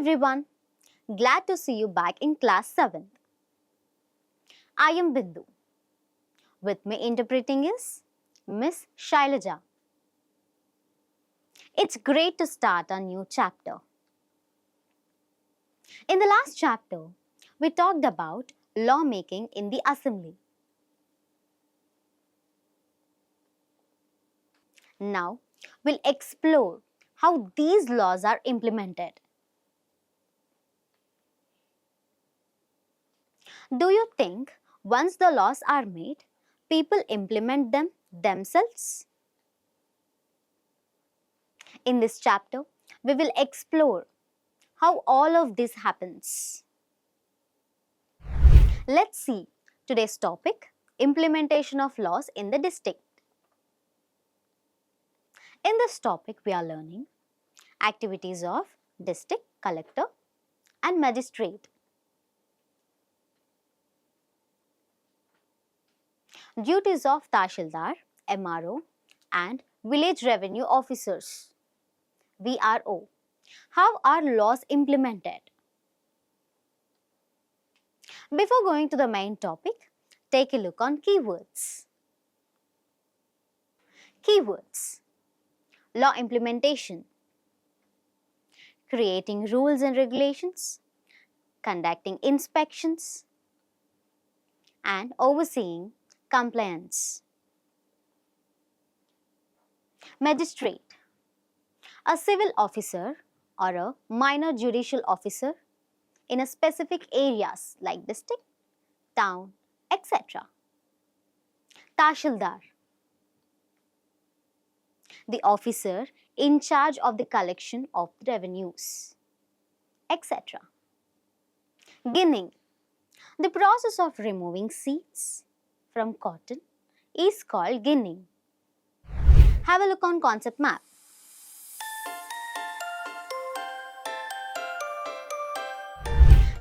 everyone, glad to see you back in class 7th. I am Bindu. With me interpreting is Miss Shailaja. It's great to start a new chapter. In the last chapter, we talked about lawmaking in the assembly. Now, we'll explore how these laws are implemented. Do you think once the laws are made, people implement them themselves? In this chapter, we will explore how all of this happens. Let's see today's topic, implementation of laws in the district. In this topic, we are learning activities of district collector and magistrate. Duties of Tahsildar, MRO and village revenue officers, VRO. How are laws implemented? Before going to the main topic, take a look on keywords. Keywords: law implementation, creating rules and regulations, conducting inspections, and overseeing compliance. Magistrate: a civil officer or a minor judicial officer in a specific areas like district, town, etc. Tahsildar: the officer in charge of the collection of the revenues, etc. Ginning: the process of removing seeds from cotton is called ginning. Have a look on concept map.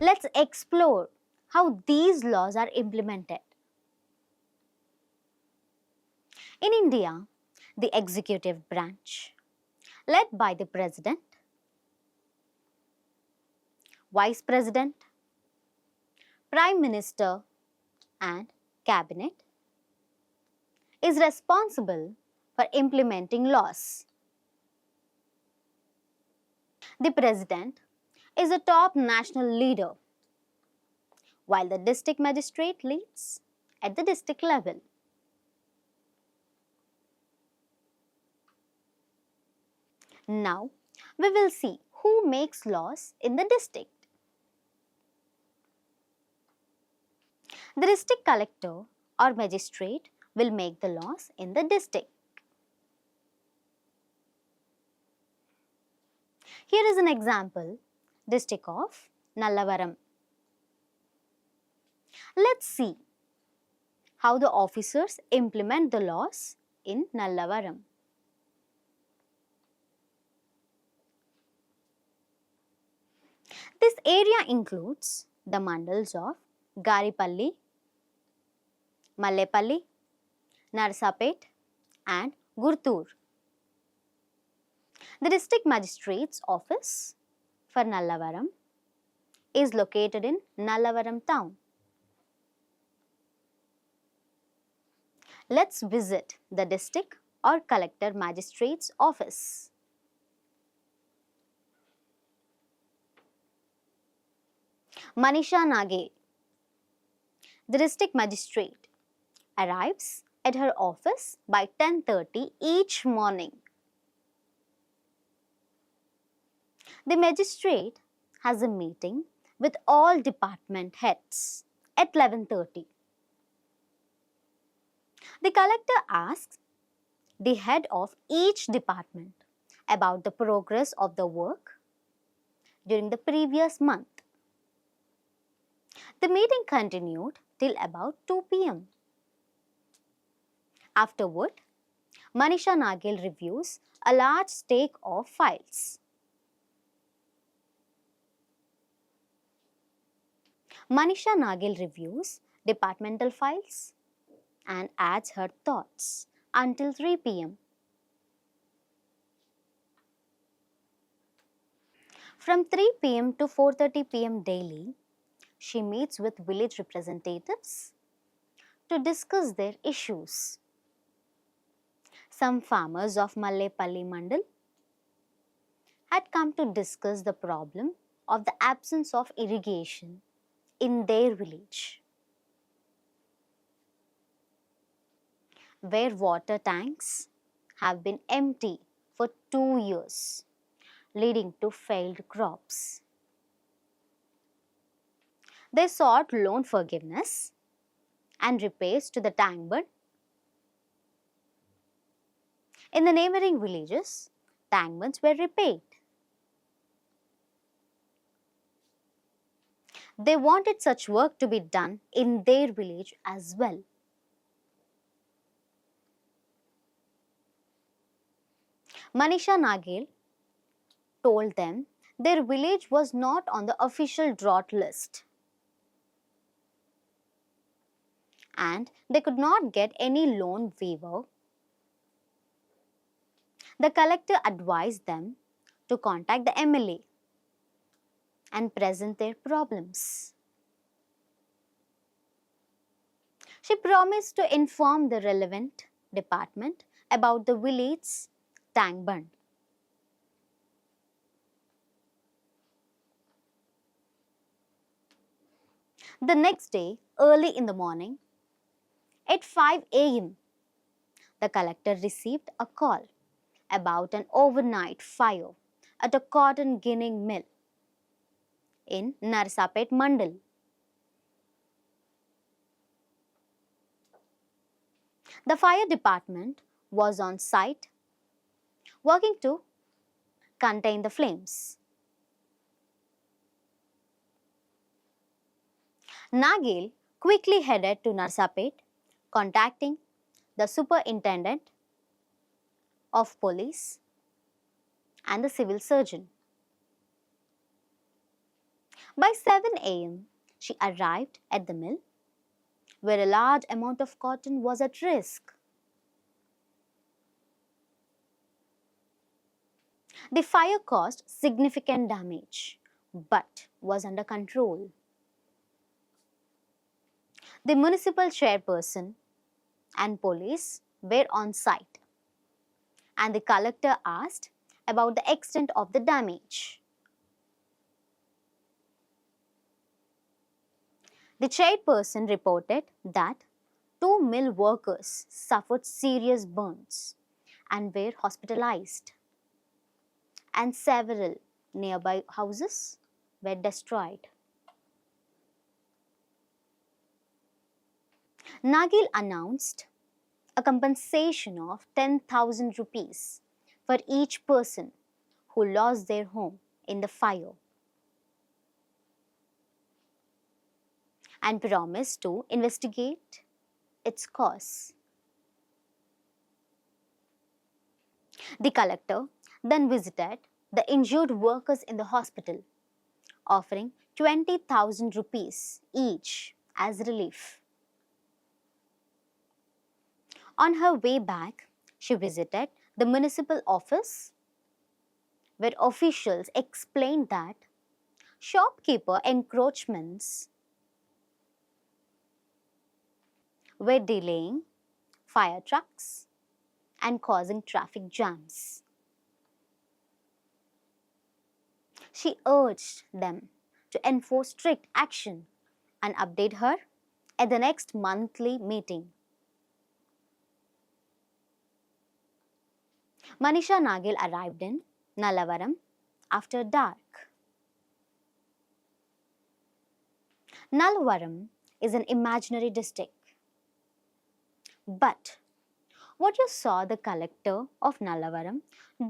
Let's explore how these laws are implemented. In India, the executive branch, led by the President, Vice President, Prime Minister and Cabinet, is responsible for implementing laws. The President is a top national leader, while the district magistrate leads at the district level. Now, we will see who makes laws in the district. The district collector or magistrate will make the laws in the district. Here is an example, district of Nallavaram. Let's see how the officers implement the laws in Nallavaram. This area includes the mandals of Garipalli, Mallepalli, Narsapet and Gurtur. The district magistrate's office for Nallavaram is located in Nallavaram town. Let's visit the district or collector magistrate's office. Manisha Nage, the district magistrate, arrives at her office by 10:30 each morning. The magistrate has a meeting with all department heads at 11:30. The collector asks the head of each department about the progress of the work during the previous month. The meeting continued till about 2 p.m. Afterward, Manisha Nagel reviews a large stack of files. Manisha Nagel reviews departmental files and adds her thoughts until 3 p.m. From 3 p.m. to 4:30 p.m. daily, she meets with village representatives to discuss their issues. Some farmers of Mallepalli Mandal had come to discuss the problem of the absence of irrigation in their village, where water tanks have been empty for 2 years, leading to failed crops. They sought loan forgiveness and repairs to the tank bund. In the neighboring villages, tank bunds were repaired. They wanted such work to be done in their village as well. Manisha Nagel told them their village was not on the official drought list and they could not get any loan waiver. The collector advised them to contact the MLA and present their problems. She promised to inform the relevant department about the village's tank bund. The next day, early in the morning, at 5 a.m., the collector received a call about an overnight fire at a cotton ginning mill in Narsapet Mandal. The fire department was on site working to contain the flames. Nagel quickly headed to Narsapet, contacting the superintendent of police and the civil surgeon. By 7 a.m., she arrived at the mill where a large amount of cotton was at risk. The fire caused significant damage but was under control. The municipal chairperson and police were on site and the collector asked about the extent of the damage. The chairperson reported that 2 mill workers suffered serious burns and were hospitalized, and several nearby houses were destroyed. Nagel announced a compensation of 10,000 rupees for each person who lost their home in the fire and promised to investigate its cause. The collector then visited the injured workers in the hospital, offering 20,000 rupees each as relief. On her way back, she visited the municipal office where officials explained that shopkeeper encroachments were delaying fire trucks and causing traffic jams. She urged them to enforce strict action and update her at the next monthly meeting. Manisha Nagel arrived in Nallavaram after dark. Nallavaram is an imaginary district. But what you saw the collector of Nallavaram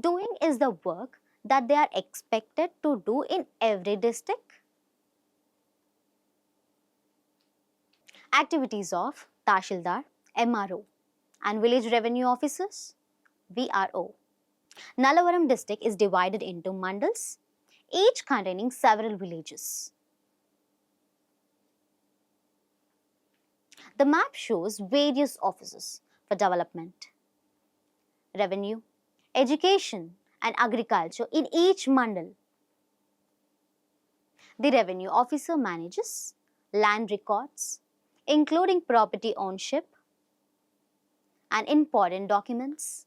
doing is the work that they are expected to do in every district. Activities of Tashildar, MRO and village revenue officers, VRO. Nallavaram district is divided into mandals, each containing several villages. The map shows various offices for development, revenue, education and agriculture in each mandal. The revenue officer manages land records, including property ownership and important documents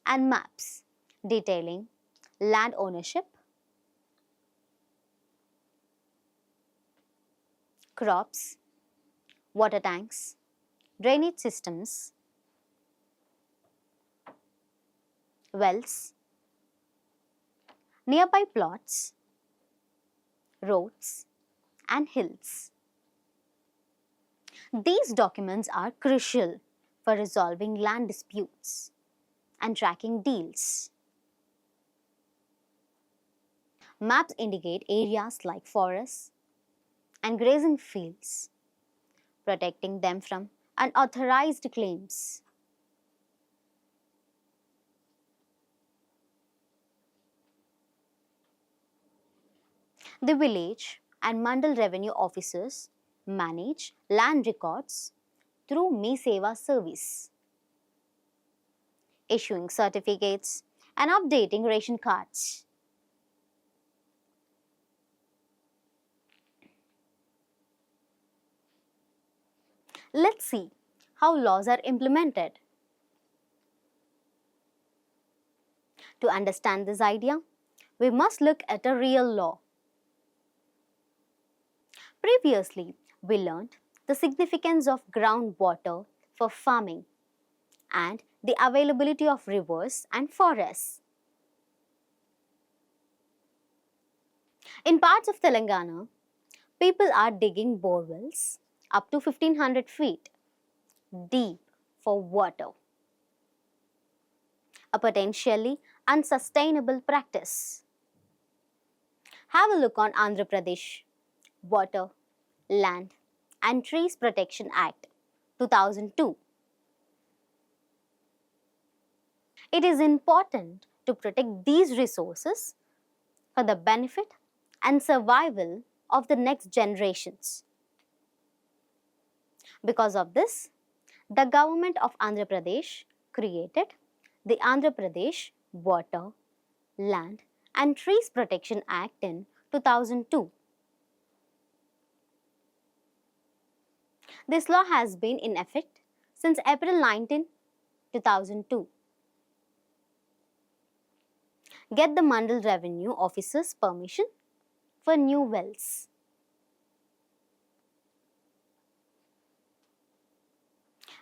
and maps detailing land ownership, crops, water tanks, drainage systems, wells, nearby plots, roads, and hills. These documents are crucial for resolving land disputes and tracking deals. Maps indicate areas like forests and grazing fields, protecting them from unauthorized claims. The village and mandal revenue officers manage land records through Me Seva service, issuing certificates and updating ration cards. Let's see how laws are implemented. To understand this idea, we must look at a real law. Previously, we learned the significance of groundwater for farming and the availability of rivers and forests. In parts of Telangana, people are digging borewells up to 1500 feet deep for water, a potentially unsustainable practice. Have a look on Andhra Pradesh Water, Land and Trees Protection Act 2002. It is important to protect these resources for the benefit and survival of the next generations. Because of this, the government of Andhra Pradesh created the Andhra Pradesh Water, Land and Trees Protection Act in 2002. This law has been in effect since April 19, 2002. Get the mandal revenue officer's permission for new wells.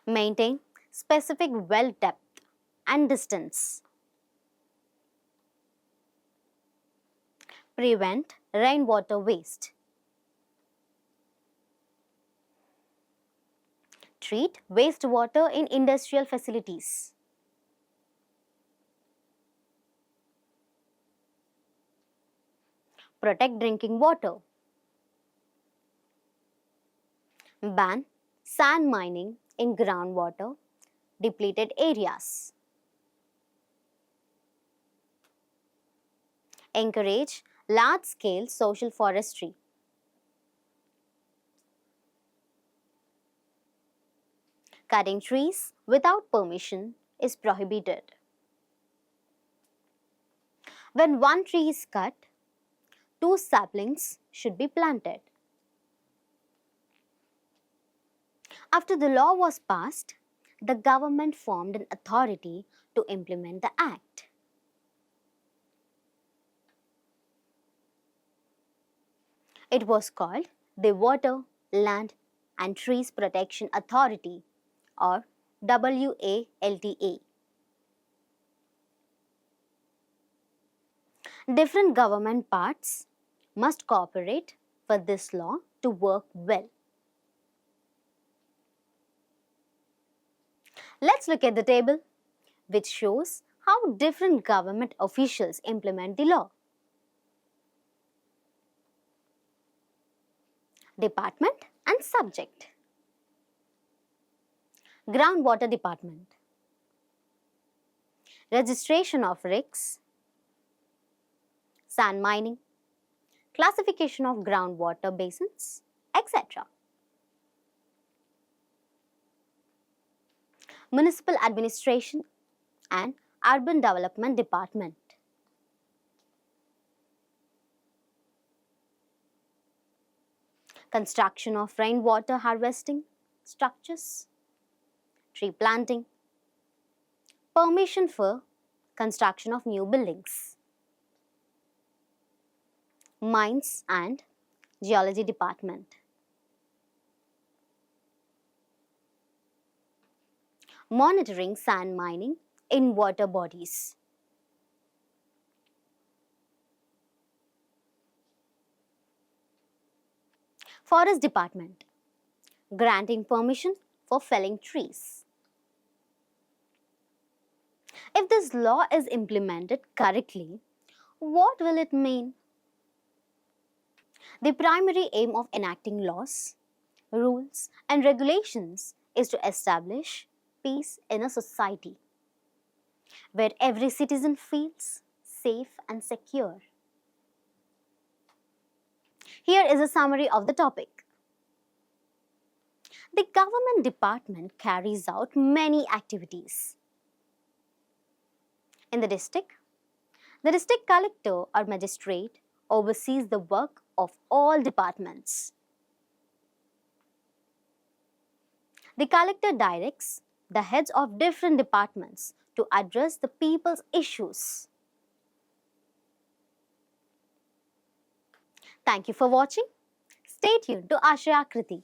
Maintain specific well depth and distance. Prevent rainwater waste. Treat wastewater in industrial facilities. Protect drinking water. Ban sand mining in groundwater depleted areas. Encourage large-scale social forestry. Cutting trees without permission is prohibited. When one tree is cut, 2 saplings should be planted. After the law was passed, the government formed an authority to implement the act. It was called the Water, Land and Trees Protection Authority, or WALTA. Different government parts must cooperate for this law to work well. Let's look at the table, which shows how different government officials implement the law. Department and subject. Groundwater Department. Registration of rigs, sand mining, classification of groundwater basins, etc. Municipal Administration and Urban Development Department. construction of rainwater harvesting structures, tree planting, permission for construction of new buildings, mines and geology department, monitoring sand mining in water bodies, forest department, granting permission for felling trees. If this law is implemented correctly, what will it mean? The primary aim of enacting laws, rules, and regulations is to establish peace in a society where every citizen feels safe and secure. Here is a summary of the topic. The government department carries out many activities. In the district collector or magistrate oversees the work of all departments. The collector directs the heads of different departments to address the people's issues. Thank you for watching. Stay tuned to Ashray Akruti.